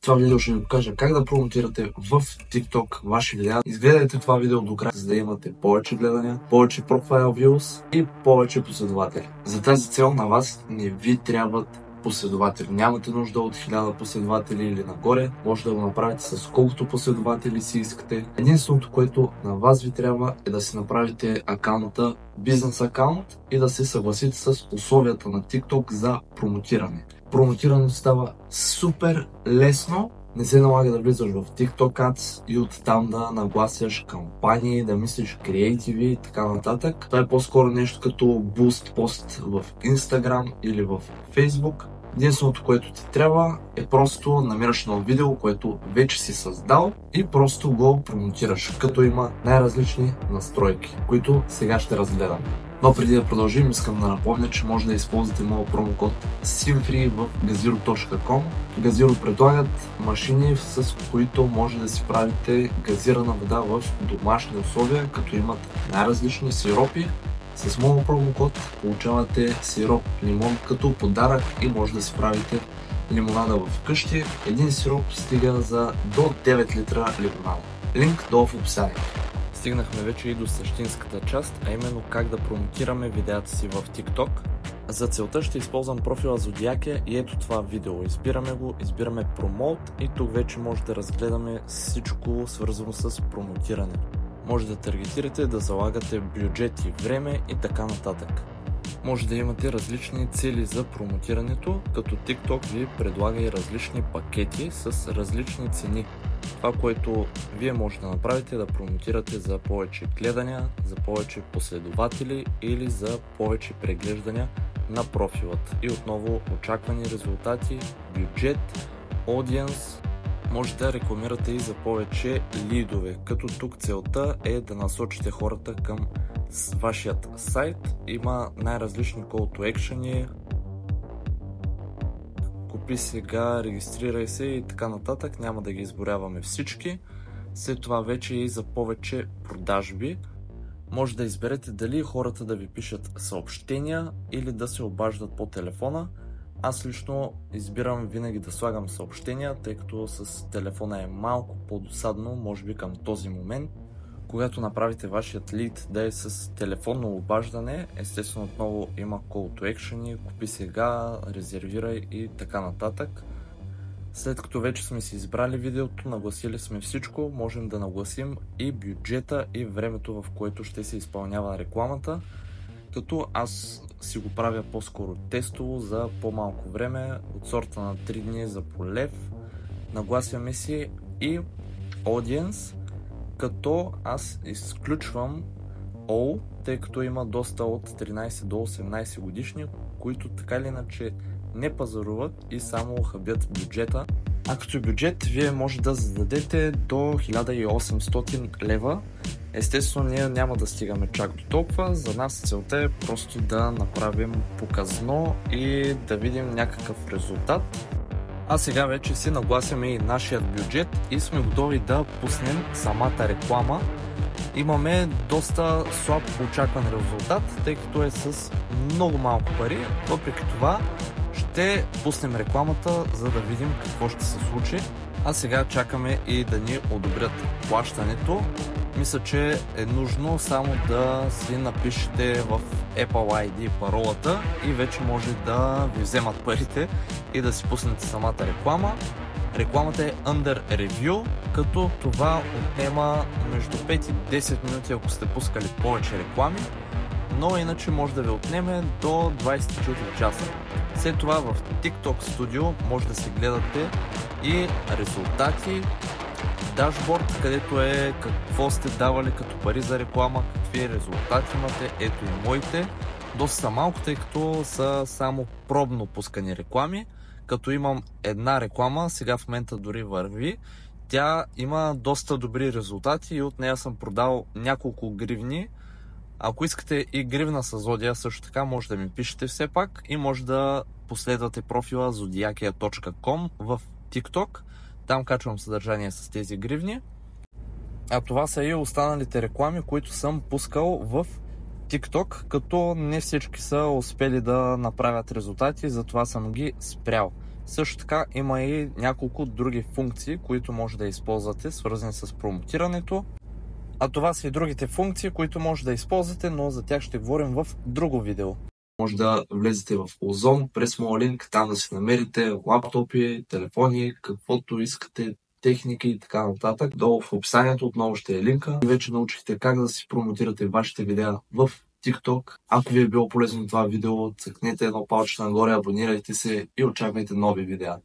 Това видео ще ви покажа как да промотирате в TikTok ваши видеа. Изгледайте това видео до края, за да имате повече гледания, повече профайл views и повече последователи. За тази цел на вас не ви трябват последователи. Нямате нужда от 1000 последователи или нагоре. Може да го направите с колкото последователи си искате. Единственото, което на вас ви трябва, е да си направите акаунта, бизнес акаунт, и да се съгласите с условията на TikTok за промотиране. Промотирането става супер лесно. Не се налага да влизаш в TikTok Ads и оттам да нагласяш кампании, да мислиш креативи и така нататък. Това е по-скоро нещо като буст пост в Instagram или в Facebook. Единственото, което ти трябва, е просто намираш едно видео, което вече си създал, и просто го промотираш, като има най-различни настройки, които сега ще разгледам. Но преди да продължим, искам да напомня, че може да използвате моят промокод SIMFREE в gaziro.com. Gaziro предлагат машини, с които може да си правите газирана вода в домашни условия, като имат най-различни сиропи. С моят промокод получавате сироп лимон като подарък и може да си правите лимонада в къщи. Един сироп стига за до 9 литра лимонада. Линк долу в описанието. Стигнахме вече и до същинската част, а именно как да промотираме видеята си в TikTok. За целта ще използвам профила Зодиакия и ето това видео. Избираме го, избираме Promote и тук вече може да разгледаме всичко свързано с промотиране. Може да таргетирате, да залагате бюджет и време и така нататък. Може да имате различни цели за промотирането, като TikTok ви предлага и различни пакети с различни цени. Това, което вие може да направите, е да промотирате за повече гледания, за повече последователи или за повече преглеждания на профилът. И отново очаквани резултати, бюджет, аудиенс. Може да рекламирате и за повече лидове, като тук целта е да насочите хората към вашият сайт. Има най-различни call to action, купи сега, регистрирай се и така нататък, няма да ги изборяваме всички. След това вече и за повече продажби. Може да изберете дали хората да ви пишат съобщения или да се обаждат по телефона. Аз лично избирам винаги да слагам съобщения, тъй като с телефона е малко по-досадно, може би към този момент. Когато направите вашият лид да е с телефонно обаждане, естествено отново има call to action, купи сега, резервирай и така нататък. След като вече сме си избрали видеото, нагласили сме всичко, можем да нагласим и бюджета и времето, в което ще се изпълнява рекламата. Като аз си го правя по-скоро тестово за по-малко време, от сорта на 3 дни за по лев. Нагласяме си и audience, като аз изключвам all, тъй като има доста от 13 до 18 годишни, които така или иначе не пазаруват и само хабят бюджета. А като бюджет вие може да зададете до 1800 лева. Естествено ние няма да стигаме чак до толкова, за нас целта е просто да направим показно и да видим някакъв резултат. А сега вече си нагласяме и нашия бюджет и сме готови да пуснем самата реклама. Имаме доста слаб очакван резултат, тъй като е с много малко пари. Въпреки това ще пуснем рекламата, за да видим какво ще се случи. А сега чакаме и да ни одобрят плащането. Мисля, че е нужно само да си напишете в Apple ID паролата и вече може да ви вземат парите и да си пуснете самата реклама. Рекламата е under review, като това отнема между 5 и 10 минути, ако сте пускали повече реклами, но иначе може да ви отнеме до 24 часа. След това в TikTok Studio може да си гледате и резултати, дашборд, където е какво сте давали като пари за реклама, какви резултати имате, ето и моите. Доста малко, тъй като са само пробно пускани реклами, като имам една реклама, сега в момента дори върви. Тя има доста добри резултати и от нея съм продал няколко гривни. Ако искате и гривна с Зодия, също така може да ми пишете все пак и може да последвате профила zodiakia.com в TikTok. Там качвам съдържание с тези гривни. А това са и останалите реклами, които съм пускал в TikTok, като не всички са успели да направят резултати, затова съм ги спрял. Също така има и няколко други функции, които може да използвате, свързани с промотирането. А това са и другите функции, които може да използвате, но за тях ще говорим в друго видео. Може да влезете в Озон през моя линк, там да си намерите лаптопи, телефони, каквото искате, техники и така нататък. Долу в описанието отново ще е линка. И вече научихте как да си промотирате вашите видеа в TikTok. Ако ви е било полезно това видео, цъкнете едно палче нагоре, абонирайте се и очаквайте нови видеа.